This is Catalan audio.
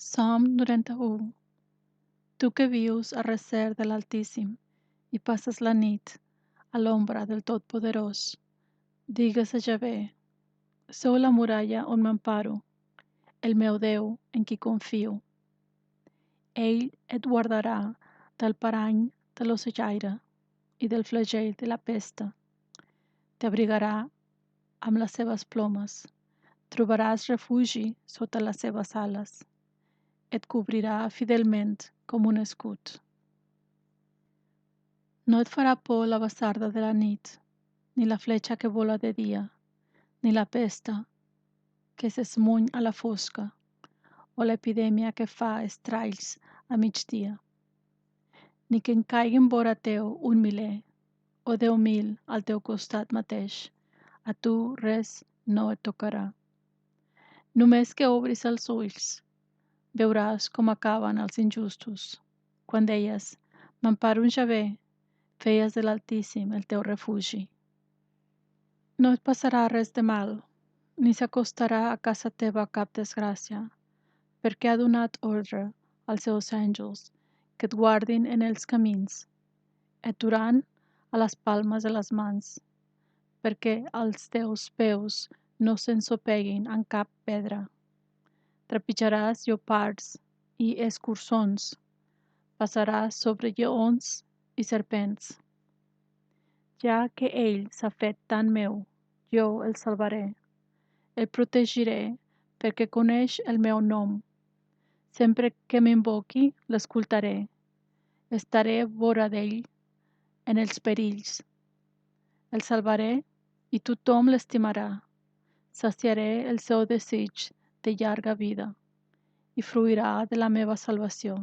Salm 91. Tu que vius a recer de l'Altíssim i passes la nit a l'ombra del Totpoderós, digues a Javé: sou la muralla on m'emparo, el meu Déu en qui confio. Ell et guardarà del parany de l'ocellaire i del flagell de la pesta. T'abrigarà amb les seves plomes, trobaràs refugi sota les seves ales. Et cobrirà fidelment com un escut. No et farà por la basarda de la nit, ni la fletxa que vola de dia, ni la pesta que s'esmuny a la fosca, o l'epidèmia que fa estralls a migdia. Ni que en caiguin vora teu 1.000 o 10.000 al teu costat mateix, a tu res no et tocarà. Només que obris els ulls, veuràs com acaben els injustos. Quan deies: m'emparo en Javé, feies de l'Altíssim el teu refugi. No et passarà res de mal, ni s'acostarà a casa teva cap desgràcia, perquè ha donat ordre als seus àngels que et guardin en els camins, et duran a les palmes de les mans, perquè els teus peus no s'ensopeguin en cap pedra. Trepitjaràs lleopards i escurçons, passaràs sobre lleons i serpents. Ja que ell s'ha fet tan meu, jo el salvaré. El protegiré perquè coneix el meu nom. Sempre que m'invoqui, l'escoltaré. Estaré vora d'ell en els perills. El salvaré i tothom l'estimarà. Saciaré el seu desig de llarga vida i fruirà de la meva salvació.